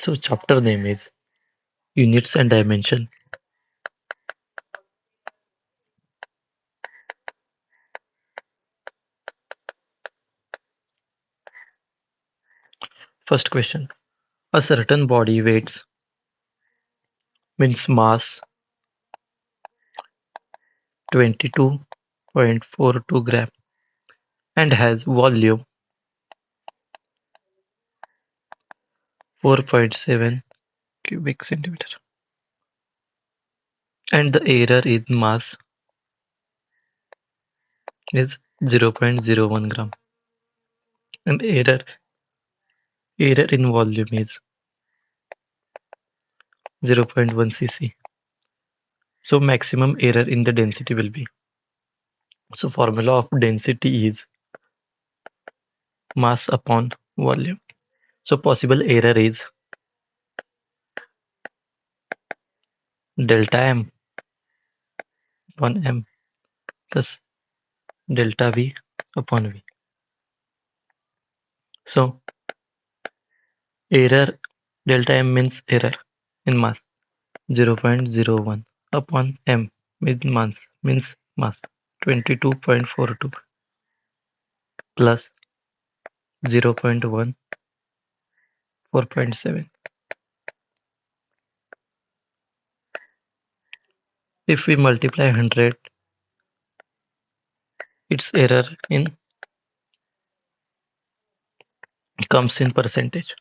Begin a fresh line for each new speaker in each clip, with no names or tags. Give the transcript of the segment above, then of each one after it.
So chapter name is Units and Dimension. First question. A certain body weights means mass 22.42 gram and has volume 4.7 cubic centimeter. And the error in mass is 0.01 gram. And error in volume is 0.1 cc. So maximum error in the density will be. So formula of density is mass upon volume. So possible error is delta m upon m plus delta v upon v. So error delta m means error in mass 0.01 upon m means mass 22.42 plus 0.1 4.7. If we multiply 100, its error in comes in percentage.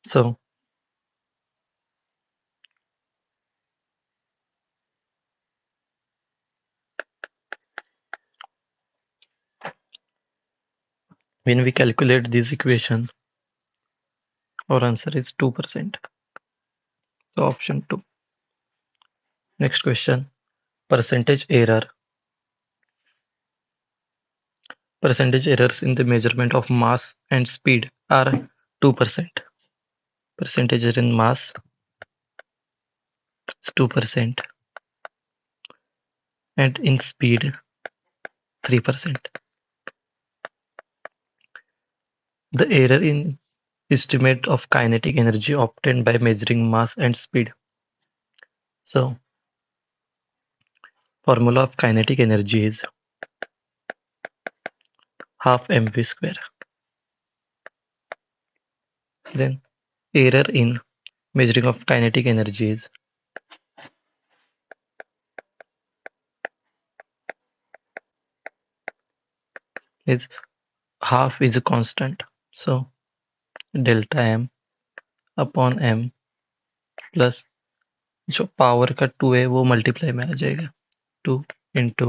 So when we calculate this equation, our answer is 2%. So option 2. Next question. Percentage error. Percentage errors in the measurement of mass and speed are 2%. Percentage error in mass is 2% and in speed 3%. The error in estimate of kinetic energy obtained by measuring mass and speed. So formula of kinetic energy is half mv square. Then error in measuring of kinetic energy is half is a constant. So delta m upon m plus जो power का 2 है वो multiply में आ जाएगा 2 into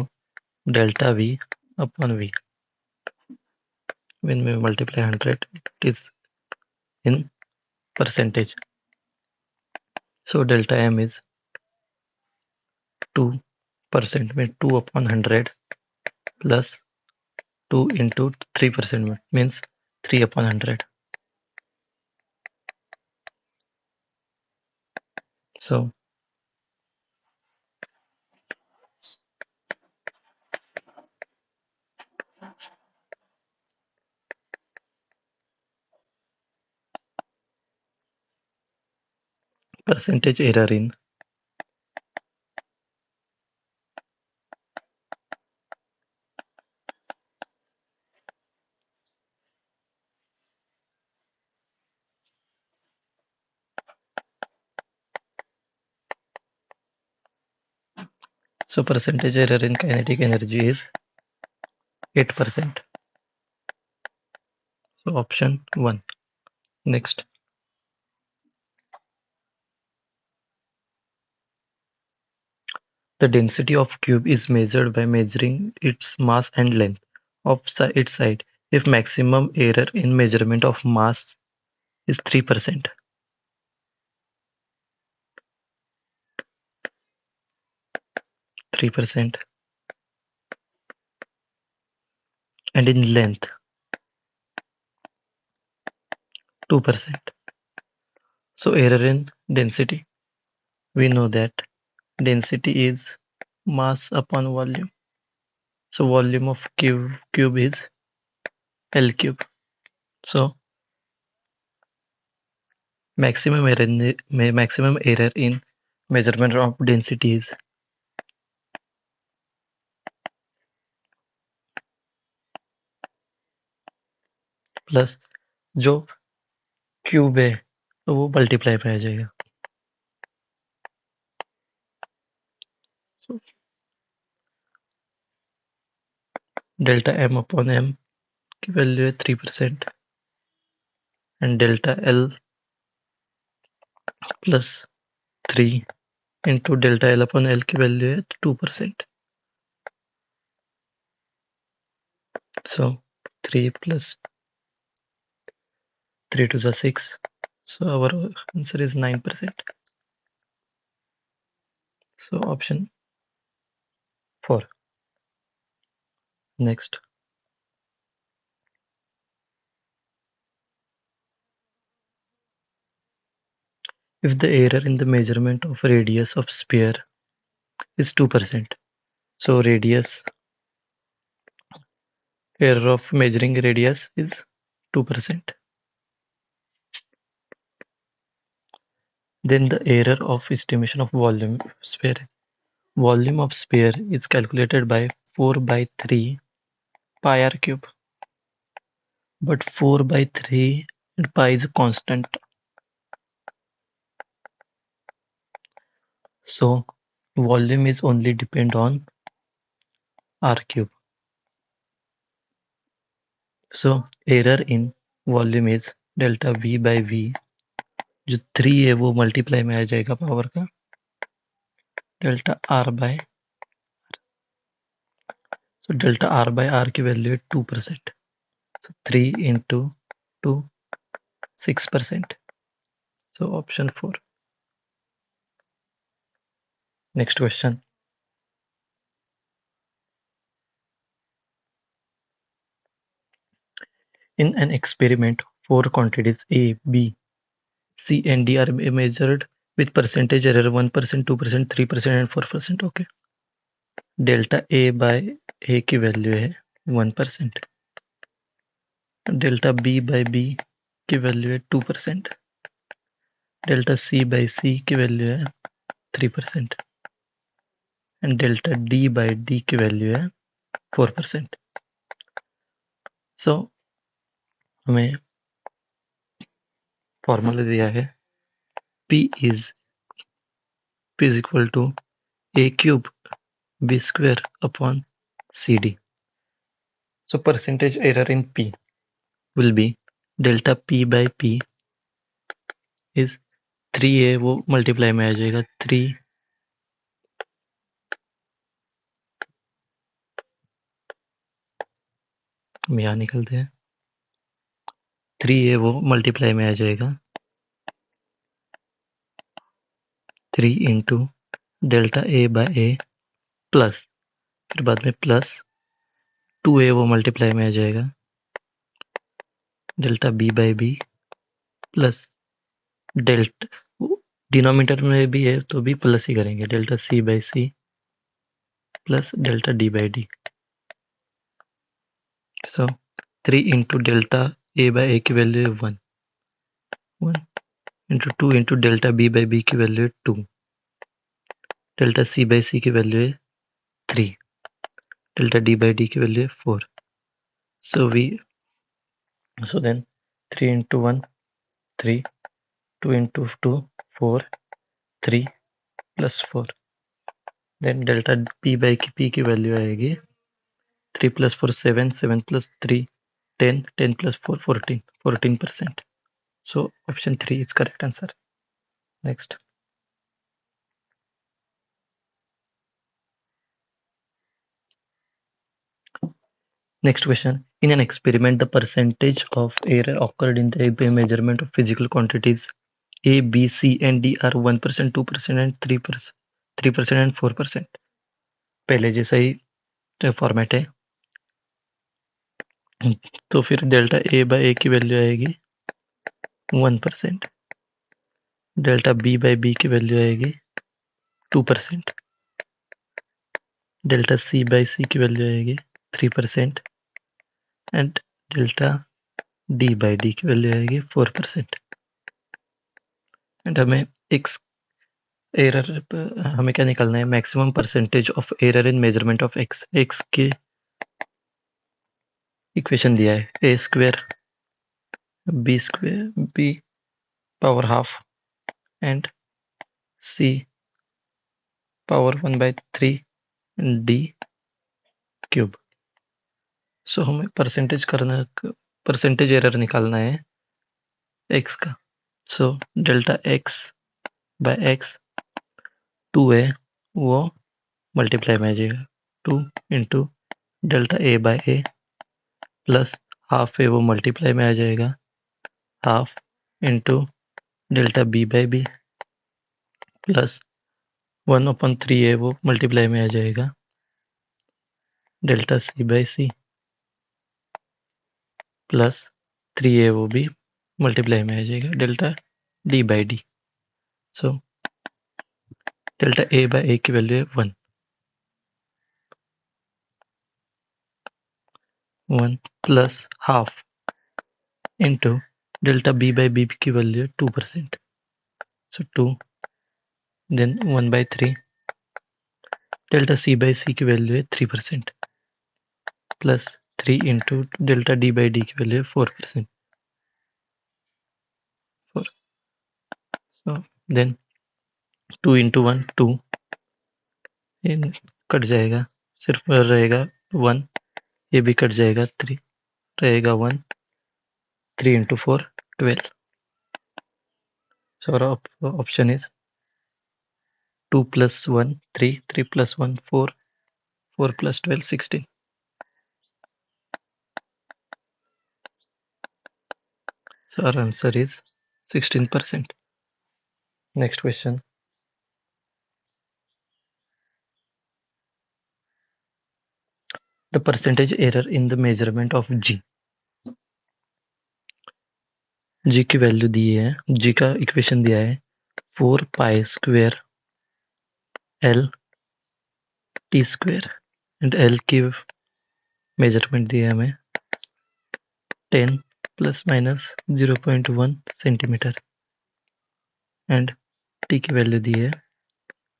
delta v upon v. When we multiply 100, it is in percentage. So delta m is 2%, means 2 upon 100 plus 2 into 3% means 3 upon 100. So percentage error in so percentage error in kinetic energy is 8%. So option 1. Next. The density of cube is measured by measuring its mass and length of its side. If maximum error in measurement of mass is 3%, 3%, and in length 2%. So error in density. We know that density is mass upon volume. So volume of cube is L cube. So maximum error in measurement of density is plus जो cube है तो वो multiply पे आ जाएगा. So delta m upon m की value है 3% and delta l plus 3 into delta l upon l की value है 2%. So 3 plus 3 to the 6. So our answer is 9%. So option 4. Next. If the error in the measurement of radius of sphere is 2%, so radius error of measuring radius is 2%. Then the error of estimation of volume of sphere. Volume of sphere is calculated by 4 by 3 pi r cube. But 4 by 3 and pi is a constant. So volume is only depend on r cube. So error in volume is delta v by v. जो 3 है वो multiply में आ जाएगा power का delta R by. So delta R by R की value है 2%. So 3 into 2 6%. So option 4. Next question. In an experiment, 4 quantities A, B, C and D are measured with percentage error 1%, 2%, 3% and 4%. Okay. Delta A by A की value है 1%. Delta B by B की value है 2%. Delta C by C की value है 3% and delta D by D की value है 4%. सो हमें formula दिया है P is equal to A cube B square upon CD. So percentage error in P will be delta P by P is 3 है वो multiply में आ जाएगा 3 हम यहाँ निकलते हैं 3 है वो मल्टीप्लाई में आ जाएगा 3 into delta A by A plus फिर बाद में प्लस 2 है वो मल्टीप्लाई में आ जाएगा delta B by B plus delta denominator में भी है तो भी प्लस ही करेंगे delta C by C plus delta D by D. So 3 into delta A by A की वैल्यू है 1 into 2 into delta B by B की वैल्यू है 2. डेल्टा सी बाय सी की वैल्यू है 3. डेल्टा डी बाय डी की value है 4. So then 3 into 1 3, 2 into 2 4, 3 plus 4. Then delta p by p की value आएगी 3 plus 4 7, 7 plus 3 10, 10 plus 4 14, 14%. So option 3 is correct answer. Next. Next question. In an experiment, the percentage of error occurred in the measurement of physical quantities A, B, C and D are 1%, 2% and 3%, 3% and 4%. पहले जैसा ही format है तो फिर delta A by A की value आएगी 1%. Delta B by B की value आएगी 2%. Delta C by सी की वैल्यू आएगी 3% and delta D by D की वैल्यू आएगी 4%। एंड हमें एक्स एरर हमें क्या निकालना है, maximum percentage of error in measurement of X. X की इक्वेशन दिया है A square B power half and C power 1/3 D cube. So हमें परसेंटेज एरर निकालना है एक्स का। So delta X by X 2 है वो मल्टीप्लाई में आ जाएगा, 2 into delta A by A plus half है वो मल्टीप्लाई में आ जाएगा, half into delta B by B plus 1/3 है वो मल्टीप्लाई में आ जाएगा, delta C by C plus 3 है वो भी मल्टीप्लाई में आ जाएगा, delta D by D. So delta A by A की वैल्यू है 1 plus half into delta B by B की वैल्यू है 2%। So 2 then 1/3 delta C by C की वैल्यू है 3% plus 3 into delta D by D की value है 4%। So then 2 into 1 2 cut जाएगा, सिर्फ रहेगा 1, ये भी कट जाएगा, 3 रहेगा 1, 3 into 4 12। So our option is 2 plus 1 3, 3 plus 1 4, 4 plus 12 16. So our answer is 16%. Next question. The percentage error in the measurement of G. G की वैल्यू दी है, G का इक्वेशन दिया है 4 pi square L T square and L की measurement दी है हमें 10 plus minus 0.1 centimetre and T की value दी है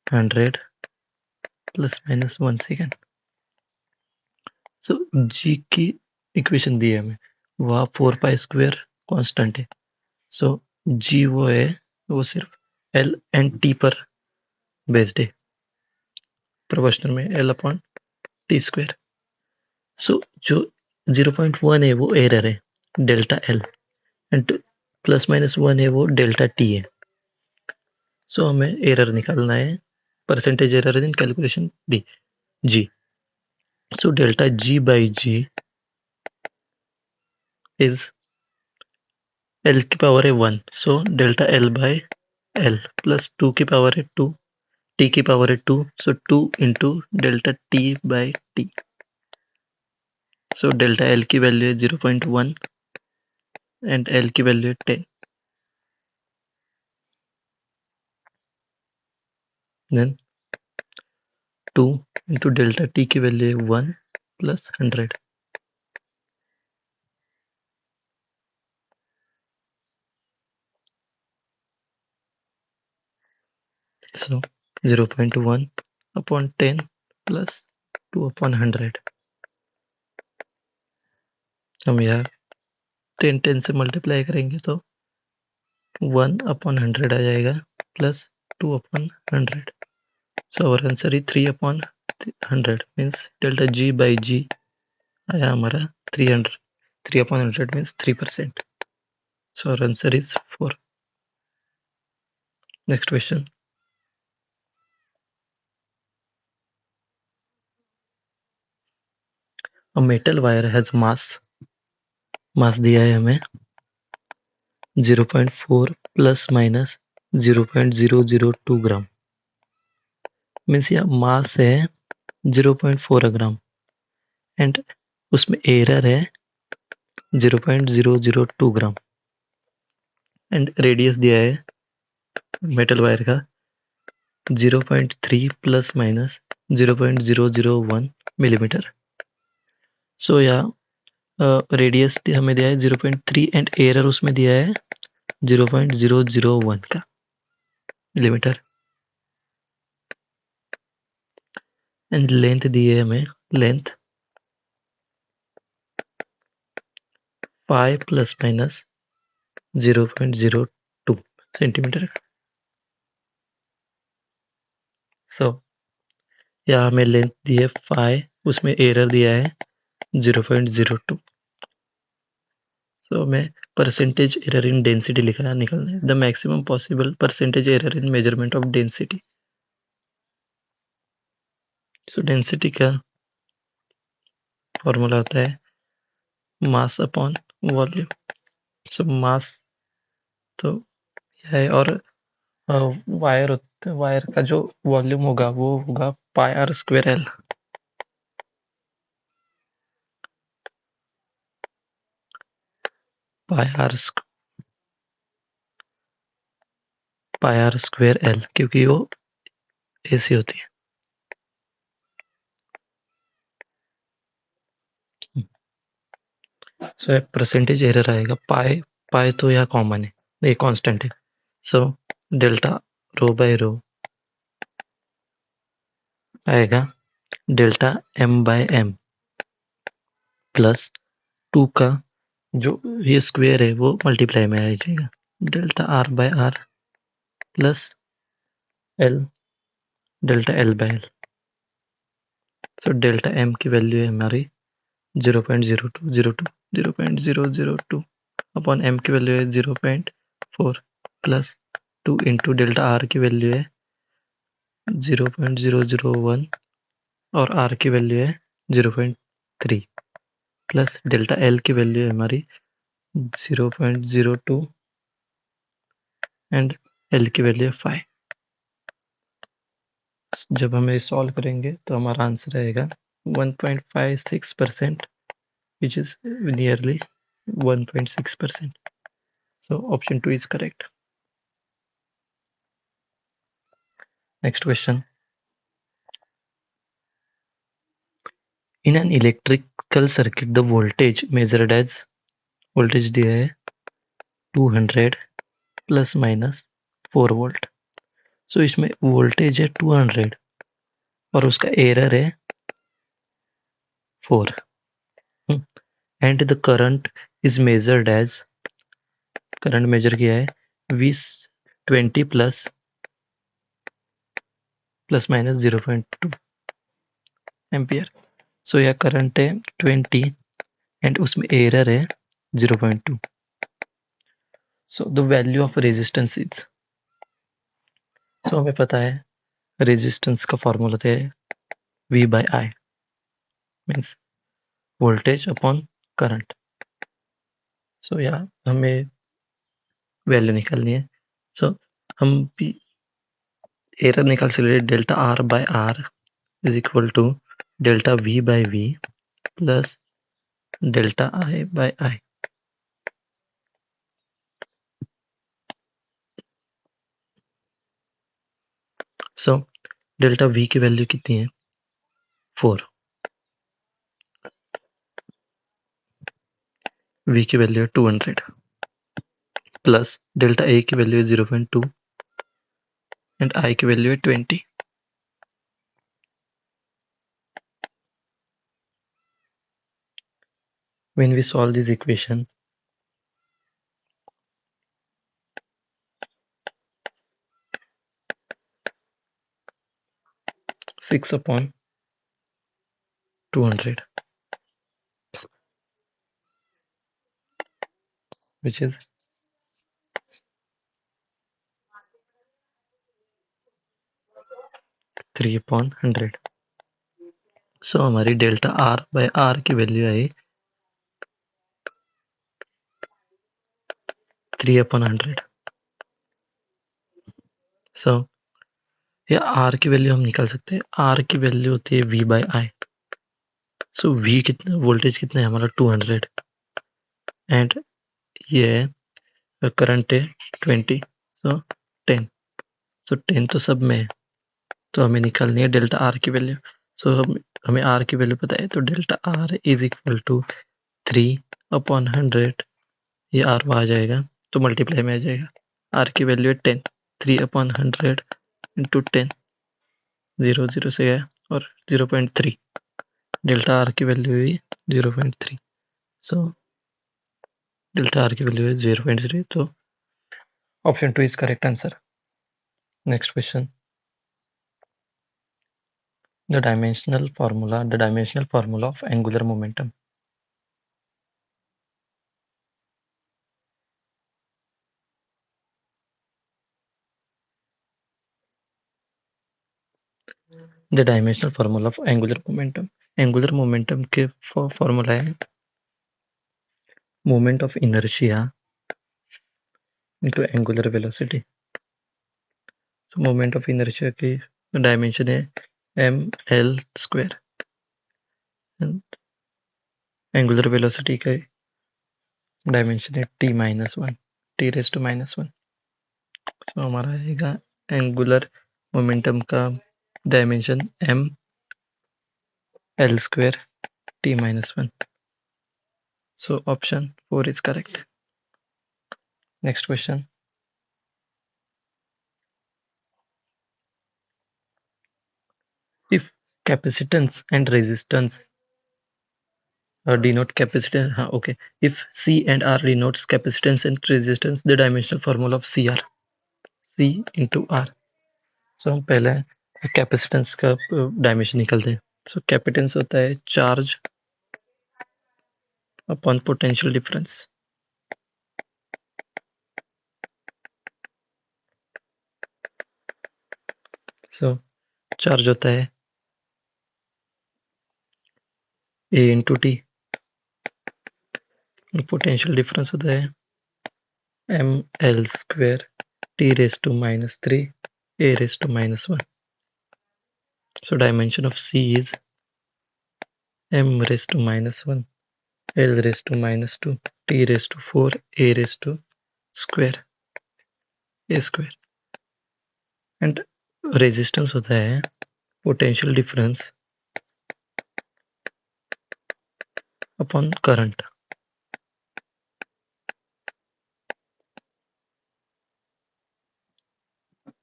100 प्लस माइनस 1 सेकेंड। सो जी की इक्वेशन दी है हमें, वह 4 पाई स्क्वायर कांस्टेंट है। सो जी वो है, वो सिर्फ एल एंड टी पर बेस्ड है, प्रोपोर्शनल में एल अपॉन टी स्क्वायर। सो जो 0.1 है वो एरर है, delta L and plus minus 1 है वो डेल्टा टी है। सो हमें एरर निकालना है, percentage error in calculation D G. So delta G by G is L की पावर है 1, so delta L by L plus 2 की पावर है 2, टी की पावर है 2, so 2 into delta T by T. So delta L की value है 0.1 and L की value है 10। देन 2 इंटू डेल्टा टी की वैल्यू है 1 प्लस 100। सो 0.1 अपॉन 10 प्लस 2 अपॉन 100। हम यार 10 से मल्टीप्लाई करेंगे तो 1 अपॉन 100 आ जाएगा plus 2 upon 100। So our answer is 3 upon 100 means delta G by G आया हमारा 300, 3 upon 100 means 3%. So our answer is 4. Next question. A metal wire has mass दिया है हमें 0.4 plus minus 0.002 ग्राम, मीन्स यह मास है 0.4 ग्राम एंड उसमें एरर है 0.002 gram and radius दिया है मेटल वायर का 0.3 प्लस माइनस 0.001 मिलीमीटर। सो या रेडियस हमें दिया है 0.3 एंड एरर उसमें दिया है 0.001 का मिलीमीटर एंड लेंथ दी है हमें length pi plus minus 0.02 centimetre. So यहाँ हमें लेंथ दी है पाई, उसमें एरर दिया है 0.02। सो हमें परसेंटेज एरर इन डेंसिटी लिखा है, निकलना है the maximum possible percentage error in measurement of density. So density का फॉर्मूला होता है मास अपॉन वॉल्यूम। सो मास तो है, और वायर का जो वॉल्यूम होगा वो होगा pi R square L. Pi R square L, क्योंकि वो ऐसी होती है। सो परसेंटेज एरर आएगा पाई, पाई तो यहाँ कॉमन है, ये कांस्टेंट है। So delta rho by rho आएगा delta M by M plus 2 का जो ये स्क्वायर है वो मल्टीप्लाई में आ जाएगा delta R by R plus L delta L by L. So delta M की वैल्यू है हमारी 0.0202 अपॉन एम की वैल्यू है 0.4 प्लस 2 इंटू डेल्टा आर की वैल्यू है 0.001 और आर की वैल्यू है 0.3 प्लस डेल्टा एल की वैल्यू है हमारी 0.02 एंड एल की वैल्यू है 5। जब हम ये सॉल्व करेंगे तो हमारा आंसर आएगा 1.56%, which is nearly 1.6%. So option 2 is correct. Next question. In an electrical circuit, the voltage measured as voltage दिया है 200 प्लस माइनस 4 वोल्ट। सो इसमें वोल्टेज है 200 और उसका एरर है 4 and the current is measured as, current measure किया है 20 plus minus 0.2 ampere. सो यह करंट है 20 एंड उसमें एरर है 0.2। So the value of resistance is, so हमें पता है रेजिस्टेंस का फॉर्मूला है V by I means voltage upon current. So यहाँ हमें वैल्यू निकालनी है। सो हम भी एरर निकाल सकते, delta R by R is equal to delta V by V plus delta I by I। So delta V की वैल्यू कितनी है 4, V की वैल्यू है 200 प्लस डेल्टा A की वैल्यू है 0.2 एंड I की वैल्यू है 20। When we solve this equation, six upon 200, which is 3 upon 100। सो हमारी डेल्टा R बाय R की वैल्यू आई 3 upon 100। सो ये R की वैल्यू हम निकाल सकते हैं, R की वैल्यू होती है V by I। So V कितना, वोल्टेज कितना है हमारा 200 एंड ये करंट है 20, सो 10। सो 10 तो सब में है, तो हमें निकालनी है डेल्टा R की वैल्यू। सो हमें R की वैल्यू पता है, तो delta R is equal to 3/100, ये R वहाँ आ जाएगा तो मल्टीप्लाई में आ जाएगा। R की वैल्यू है 10, 3/100 इंटू 10, 0 0 से गया और 0.3, डेल्टा R की वैल्यू हुई 0.3। सो डेल्टा R की वैल्यू है 0.3, तो option 2 is correct answer. Next question, the dimensional formula of angular momentum. The dimensional formula of angular momentum. Angular momentum के फॉर्मूला है moment of inertia into angular velocity. तो moment of inertia की dimension है ml², angular velocity का dimension है t-1, t⁻⁻1। तो हमारा आएगा एंगुलर मोमेंटम का dimension ml² t-1। So option 4 is correct. Next question. If capacitance and resistance denote capacitance, okay. If C and R denotes capacitance and resistance, the dimensional formula of CR, C into R. So हम पहले capacitance का dimension निकालते हैं। सो capacitance होता है charge upon potential difference. सो charge होता है A into T, potential difference होता है ml² t⁻³ a⁻⁻1. So dimension of C is m⁻⁻1 l⁻⁻2 t⁻⁴ a²। And resistance होता है पोटेंशियल डिफरेंस अपॉन करंट।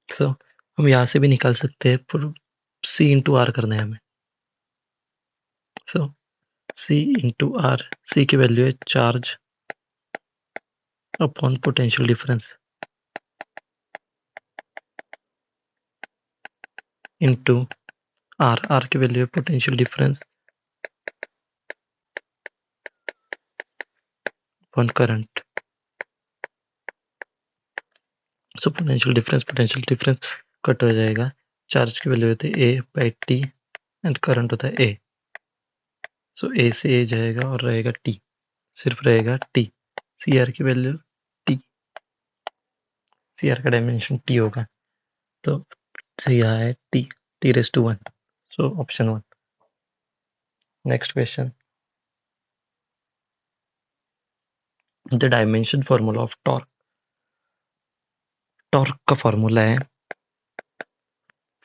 सो हम यहाँ से भी निकाल सकते हैं, पर C इंटू आर करना है हमें। So C into R, C की वैल्यू है charge upon potential difference into R, R की वैल्यू है potential difference upon current. So potential difference cut हो जाएगा। चार्ज की वैल्यू होती है A/T एंड करंट होता है A। सो A से A जाएगा और रहेगा T, सिर्फ रहेगा T। CR की वैल्यू T, CR का डायमेंशन T होगा, तो यहाँ है T⁻1। So option 1। Next question, the dimension formula of torque. Torque का फॉर्मूला है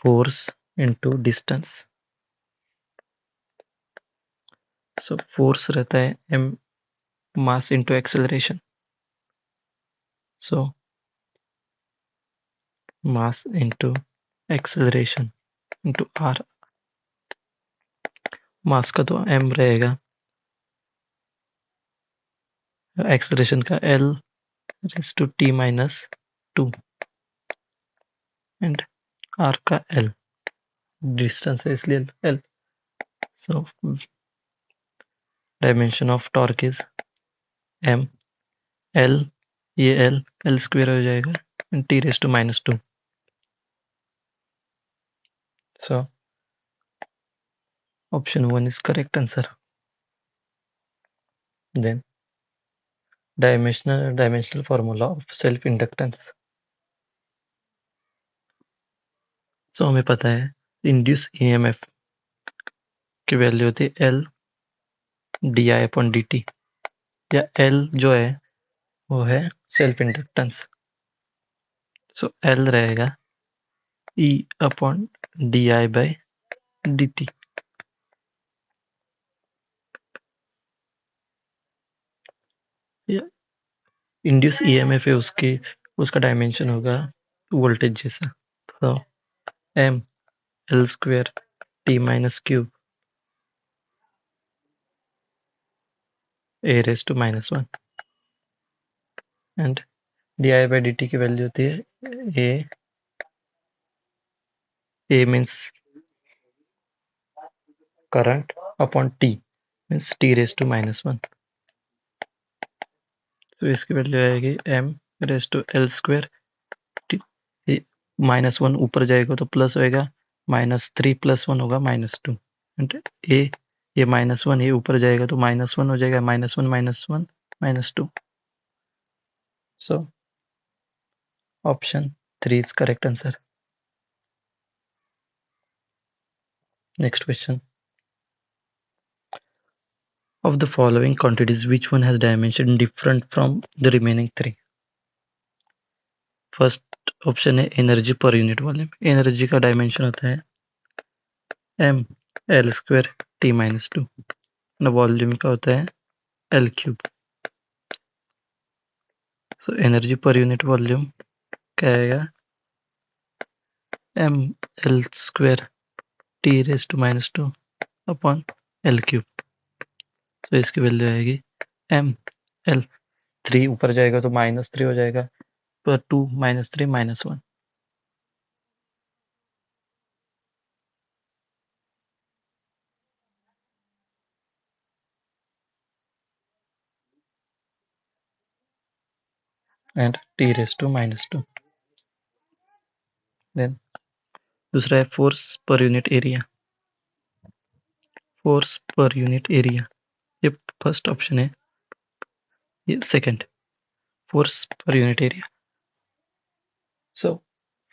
force into distance. So force रहता है m mass into acceleration. So mass into acceleration into R. Mass का तो m रहेगा, एक्सेलरेशन का l⁻⁻2 एंड r का l, distance है इसलिए l। So dimension of torque is m l, ये l स्क्वायर हो जाएगा t⁻²। So option 1 is correct answer. Then dimensional formula of self inductance. सो हमें पता है इंड्यूस EMF की वैल्यू होती है L di/dt, या L जो है वो है सेल्फ इंडक्टेंस। सो L रहेगा E/di/dt। इंड्यूस ईएमएफ है उसकी, उसका डायमेंशन होगा वोल्टेज जैसा, तो M L square T minus cube A raise to -1 and d I by d T की वैल्यू होती है A means current upon T means T raise to -1, तो इसकी वैल्यू आएगी M raise to L square -1 ऊपर जाएगा तो plus होएगा, -3 + 1 होगा -2 एंड ए ये -1 ये ऊपर जाएगा तो -1 हो जाएगा, -1 -1 -2, so option 3 is correct answer. Next question. Of the following quantities, which one has dimension different from the remaining three? First option है energy per unit volume. Energy का डायमेंशन होता है M L square T -2, volume का होता है L cube. So energy per unit volume क्या आएगा, M L square T raise to -2 upon L cube. तो इसकी वैल्यू आएगी एम एल, 3 ऊपर जाएगा तो -3 हो जाएगा, पर 2 -3 -1, and T raise to -2। Then दूसरा है force per unit area. Force per unit area, ये फर्स्ट ऑप्शन है, ये second, force per unit area. So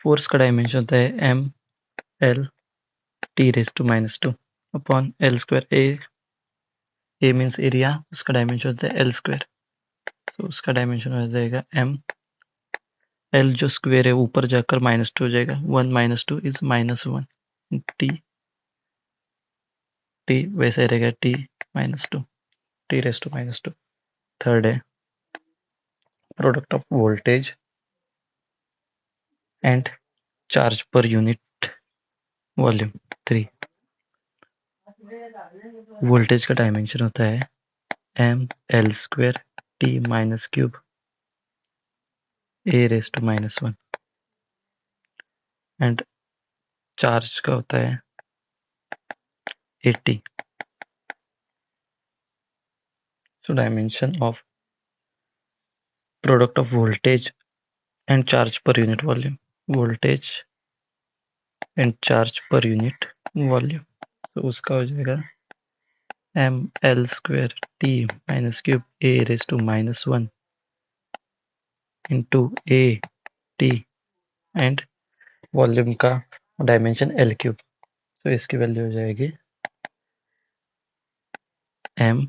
force का डायमेंशन होता है M L T raise to -2 upon L square. A means area, उसका dimension होता है एल स्क्वायर, तो उसका डायमेंशन हो जाएगा एम एल जो स्क्वायर है ऊपर जाकर -2 हो जाएगा, 1 -2 इज -1, टी टी वैसे ही रहेगा T -2 T raise to -2। Third है product of voltage and charge per unit volume. 3 voltage का डायमेंशन होता है M L square T minus cube A raise to -1 and charge का होता है 80। So dimension of product of voltage and charge per unit volume, voltage and charge per unit volume, तो उसका हो जाएगा M L square T minus cube A raise to -1 into A T and volume का dimension L cube, तो इसकी value हो जाएगी M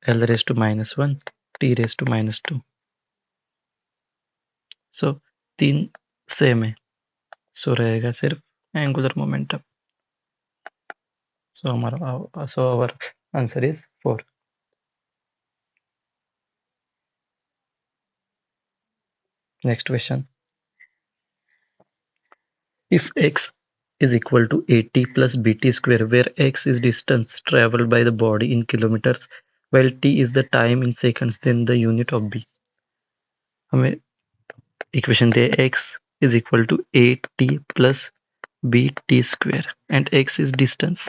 L raise to -1 T raise to -2। So 3 same है, सो रहेगा सिर्फ एंगुलर मोमेंटम। सो हमारा our answer is 4। Next question, if x is equal to at plus bt square, where x is distance traveled by the body in kilometers while t is the time in seconds, then the unit of b। हमें equation they x is equal to at plus bt square and x is distance,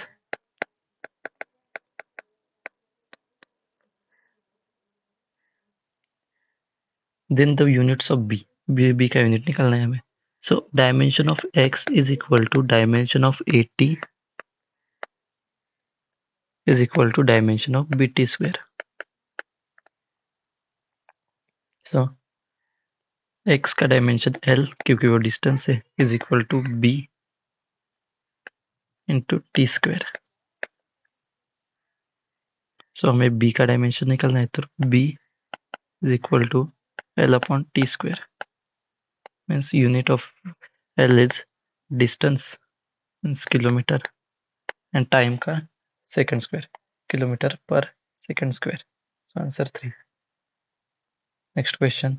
then the units of b का unit निकालना है हमें। so dimension of x is equal to dimension of at is equal to dimension of bt square। so x का dimension l क्योंकि वो distance है is equal to b into T square. So हमें b का dimension निकालना है, तो b is equal to l upon T square, means unit of l is distance means kilometre and time का second square, kilometre per second square. So answer 3। Next question,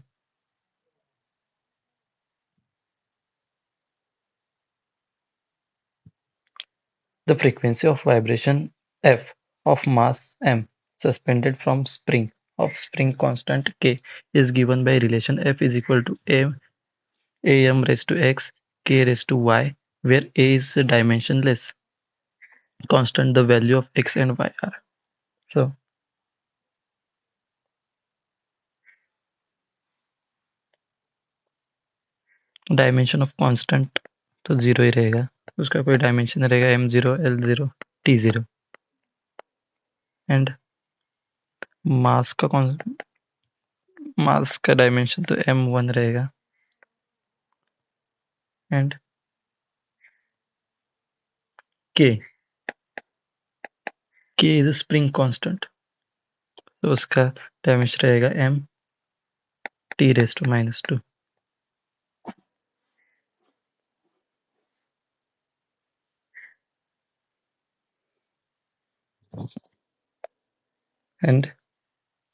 the frequency of vibration f of mass m suspended from spring of spring constant k is given by relation f is equal to am raised to x k raised to y, where a is dimensionless constant, the value of x and y are. So dimension of constant तो zero ही रहेगा, उसका कोई dimension रहेगा m0 l0 t0, and mass का मास का dimension तो m1 रहेगा, and k is a spring constant, तो उसका डायमेंशन रहेगा m t raised to -2, and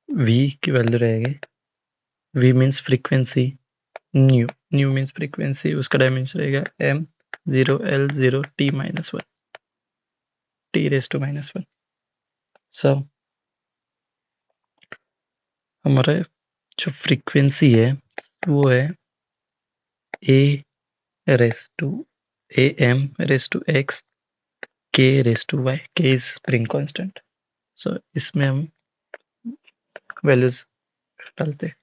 v की वैल्यू रहेगी, v means frequency, new means frequency, उसका डायमेंशन रहेगा m0 l0 t-1 t raised to -1. सो हमारा जो फ्रीक्वेंसी है वो है a raised to am raised to x k raised to y, k is spring constant. So इसमें हम वैल्यूज डालते हैं.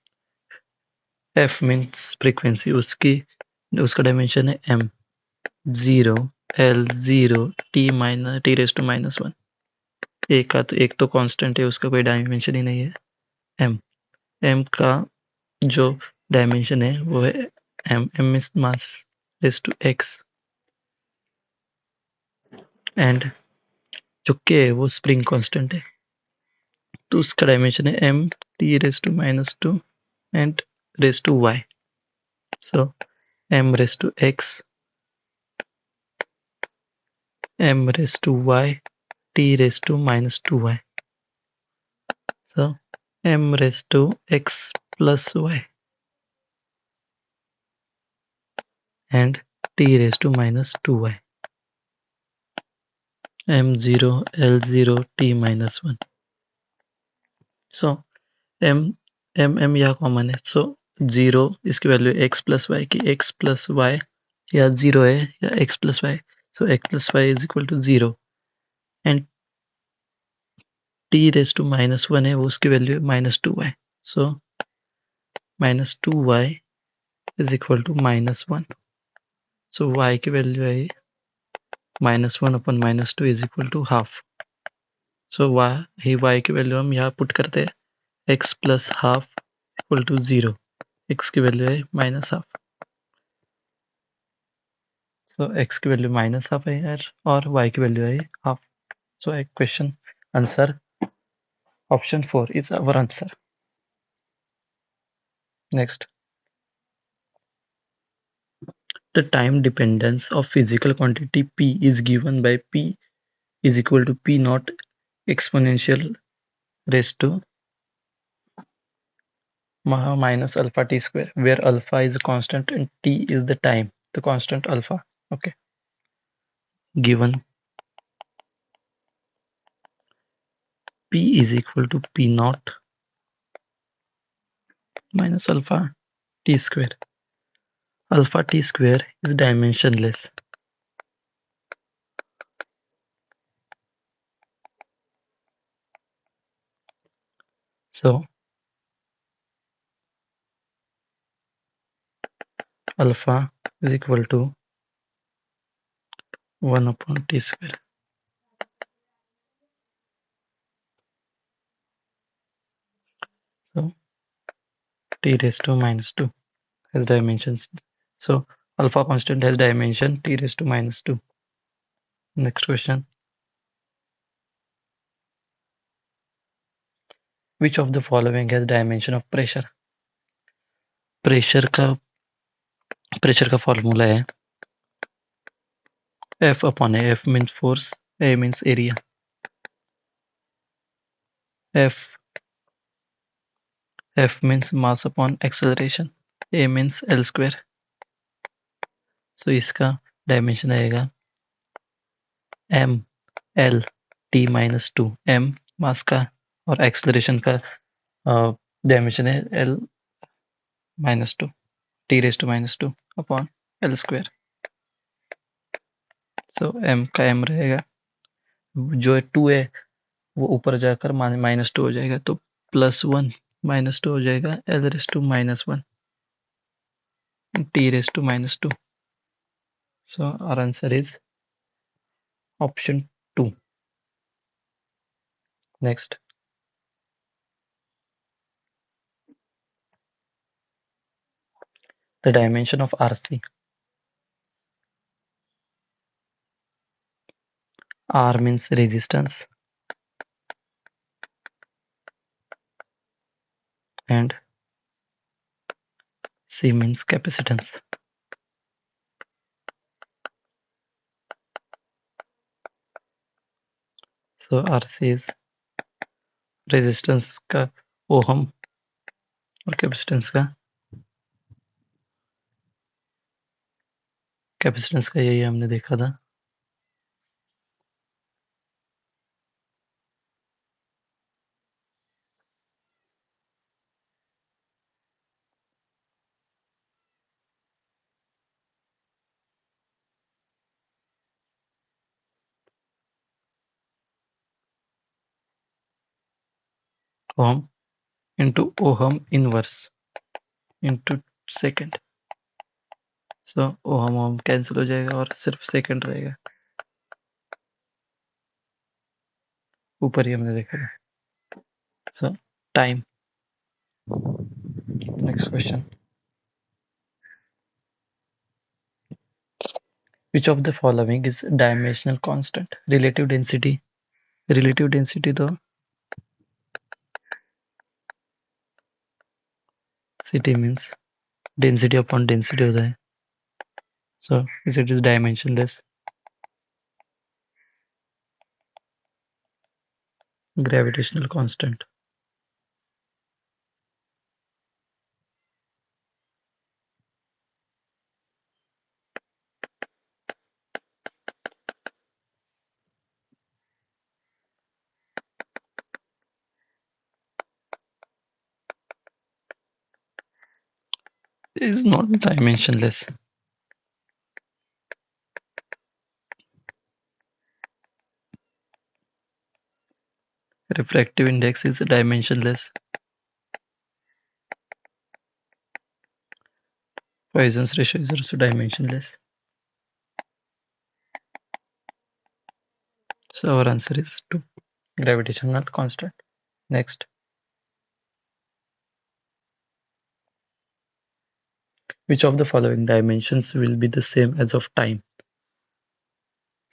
f मीन्स फ्रीक्वेंसी, उसका डायमेंशन है m 0 l0 t raised to -1. एक तो कांस्टेंट है, उसका कोई डायमेंशन ही नहीं है m. m का जो डायमेंशन है वो है m means mass raised to x, and जो k है वो स्प्रिंग कांस्टेंट है, तो उसका डायमेंशन है m t raised to -2 and raised to y. So m raised to x, m raised to y, t raised to -2y. So m raised to x plus y and t raised to -2y. m0 l0 t-1. So m यहाँ common है, so 0 इसकी value x plus y की, x plus y या 0 है या x plus y, so x plus y is equal to 0, and t raise to -1 है, वो उसकी वैल्यू है -2y, so -2y is equal to -1. So y की वैल्यू है -1 upon -2 is equal to half. So y की value हम यहाँ put करते हैं, x plus half equal to 0, x की वैल्यू है -हाफ, सो x की वैल्यू -हाफ है यार, और y की वैल्यू है हाफ. सो एक question answer option 4 is our answer. Next, the time dependence of physical quantity p is given by p is equal to p naught exponential raised to minus alpha t square, where alpha is a constant and t is the time, the constant alpha. Okay, given p is equal to p naught minus alpha t square. Alpha t square is dimensionless, so alpha is equal to 1 upon t square. So t raised to -2 has dimensions. So alpha constant has dimension t raised to -2. Next question. Which of the following has dimension of pressure? Pressure का formula है F upon A. F means force, A means area. F F means mass upon acceleration, A means L square. So इसका dimension आएगा m l t minus 2, m मास का और acceleration का dimension है l minus 2, t raised to minus 2 upon l square. So m का m रहेगा, जो 2 है वो ऊपर जाकर -2 हो जाएगा, तो +1 -2 हो जाएगा, l raised to -1 t raised to -2. So our answer is option 2. Next, the dimension of RC. R means resistance and C means capacitance. So RC is resistance का ओहम और कैपेसिटेंस का यही हमने देखा था. Ohm into ohm inverse into second. So ohm cancel हो जाएगा और सिर्फ सेकेंड रहेगा. ऊपर ही हमने देखा था. सो time. Next question. Which of the following is dimensional constant? Relative density. Relative density तो city means density upon density होता है. So it is dimensionless. Gravitational constant. Is not dimensionless. Refractive index is dimensionless. Poisson's ratio is also dimensionless. So our answer is 2. Gravitational constant. Next. Which of the following dimensions will be the same as of time?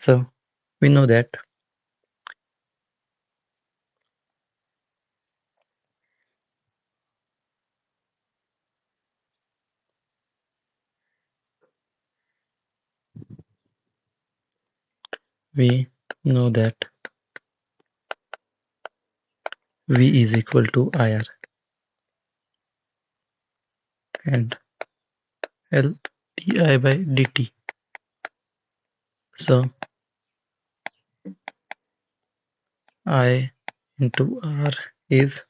So we know that V is equal to IR and L di by dt. So I into R is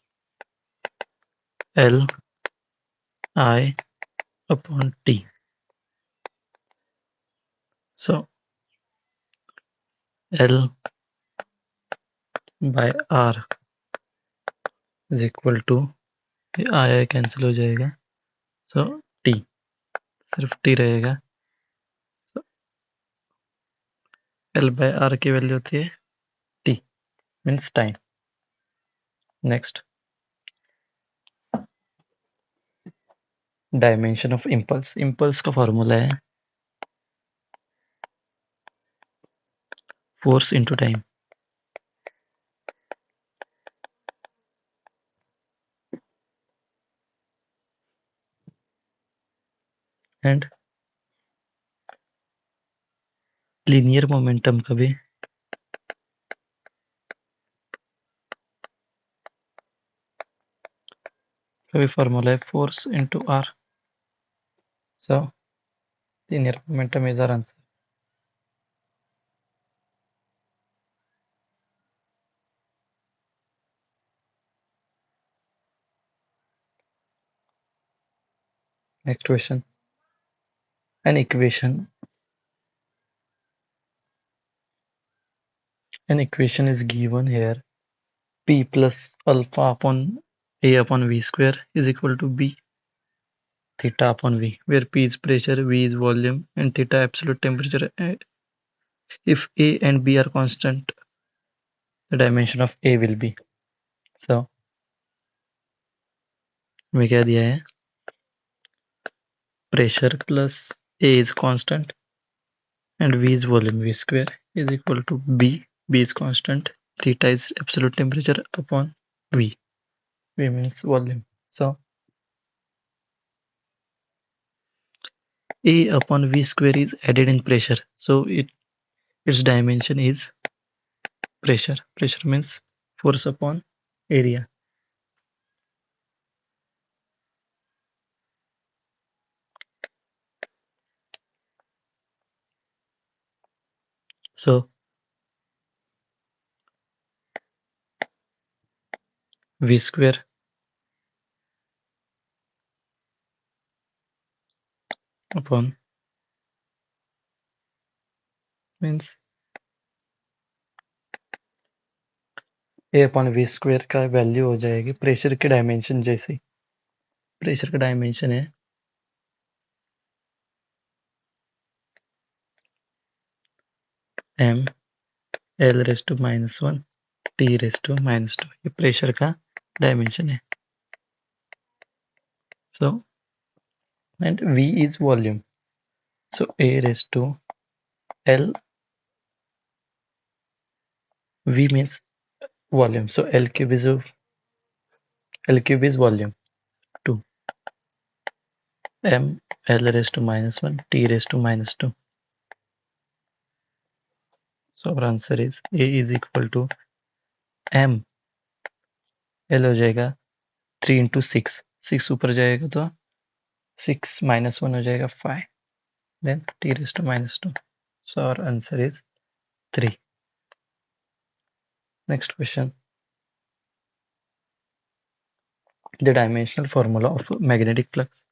L I upon T. So L by R is equal to I cancel हो जाएगा. So T, सिर्फ T रहेगा. So L by R की value होती है T, means time. Next, dimension of impulse. Impulse का formula है force into time. And linear momentum का भी तो फॉर्मूला है force into R. So linear momentum is our answer. Next question. An equation. An equation is given here. P plus alpha upon A upon V square is equal to B theta upon V, where P is pressure, V is volume, and theta absolute temperature. If A and B are constant, the dimension of A will be. So, हमें क्या दिया है? Pressure plus A is constant and V is volume, V square is equal to B. B is constant. Theta is absolute temperature upon V. V means volume. So, A upon V square is added in pressure. So, its dimension is pressure. Pressure means force upon area. So, V square upon means A upon V square का value हो जाएगी pressure के dimension जैसे. Pressure का dimension है m l raise to -1 t raise to -2. ये pressure का dimension है. So, and V is volume. So, A raised to L. V means volume. So, L cube is volume. 2 m l raised to -1 t raised to -2. So our answer is A is equal to m. L हो जाएगा 3 into 6. 6 ऊपर जाएगा तो 6 -1 हो जाएगा 5. Then t raised to -2. So our answer is 3. Next question. The dimensional formula of magnetic flux.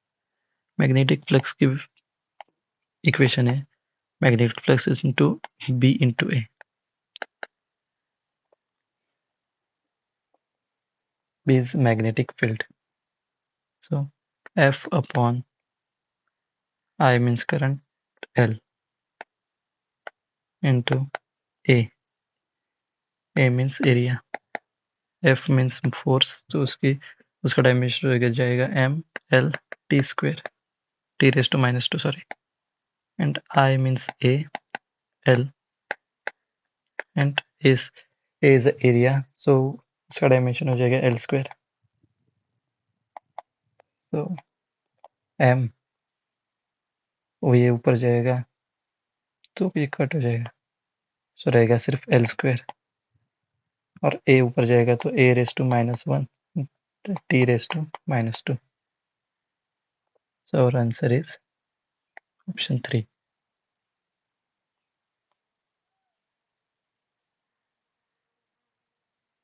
Magnetic flux की equation है magnetic flux is into B into A. B is magnetic field. So F upon I means current L into A. A means area. F means force. तो उसका dimension हो जाएगा m l t square t raised to -2 sorry. And I means A L and A is the area. So उसका dimension हो जाएगा L square. So m वो ये ऊपर जाएगा तो ये कट हो जाएगा. सो रहेगा सिर्फ L square. और A ऊपर जाएगा तो A raised to -1 t raised to -2. So our answer is option 3.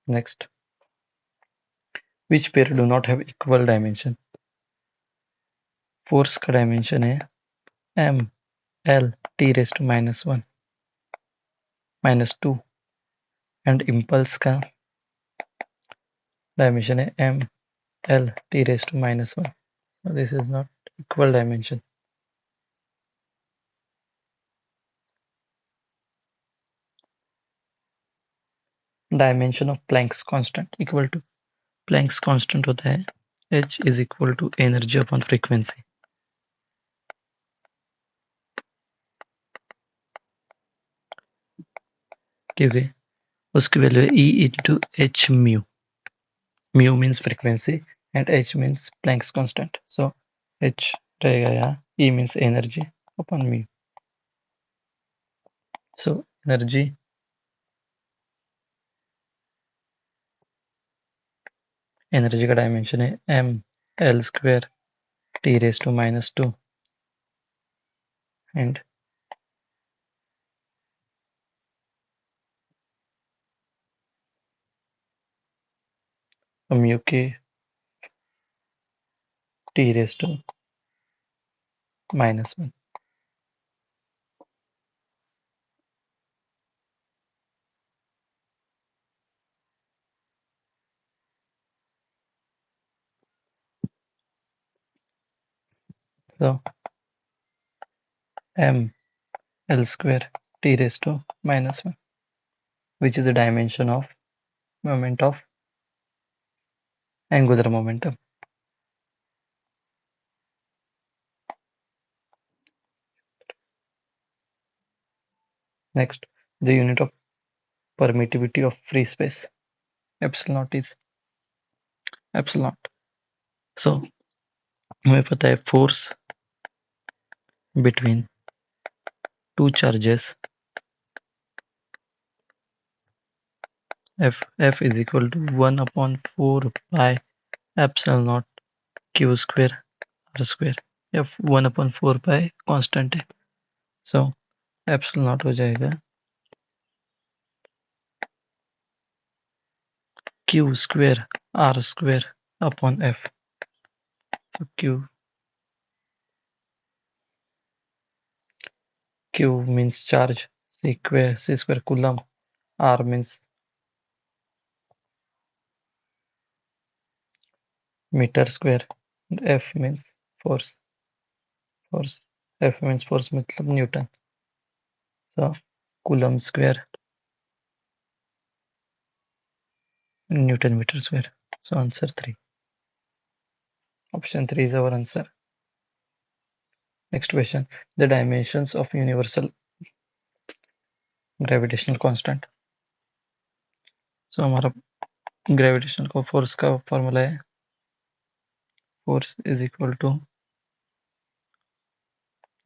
Next, which pair do not have equal dimension? Force का dimension है m l t raised to -1 -2 and impulse का dimension है m l t raised to -1. So this is not equal dimension. Dimension of Planck's constant equal to Planck's constant होता है h is equal to energy upon frequency. क्योंकि उसकी value है e into h mu. Mu means frequency and h means Planck's constant. So h रहेगा यहाँ, e means energy upon mu. So energy का dimension है m L square t raised to minus 2 and mu k t raised to minus 1. So m L square t raised to minus 1, which is the dimension of moment of angular momentum. Next, the unit of permittivity of free space, epsilon naught is epsilon naught. So हमें पता है force between two charges F is equal to 1 upon 4 pi epsilon naught q square r square. F 1 upon 4 pi constant है. So epsilon naught हो जाएगा q square r square upon F. So Q means charge, C square coulomb, R means meter square, and F means force. F means force मतलब Newton. So coulomb square, Newton meter square. So answer 3. Option 3 is our answer. Next question. The dimensions of universal gravitational constant. So हमारा gravitational को force का formula है force is equal to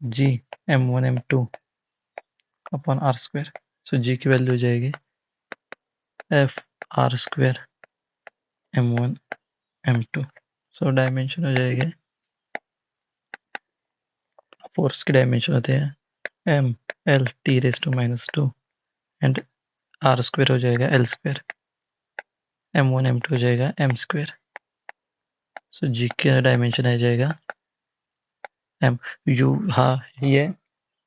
G m1 m2 upon r square. So G की value हो जाएगी F r square m1 m2. So dimension हो जाएगा force के डायमेंशन होते हैं M L T raise to minus 2 and R square हो जाएगा L square M one M two हो जाएगा एम स्क्वायर. सो जी का डायमेंशन आ जाएगा एम यू हाँ ये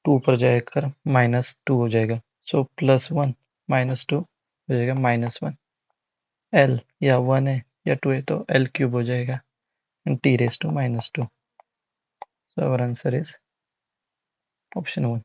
2 पर जाकर माइनस 2 हो जाएगा. सो +1 -2 हो जाएगा -1. एल या 1 है या 2 है तो एल क्यूब हो जाएगा and T raise to -2. So our answer is option 1.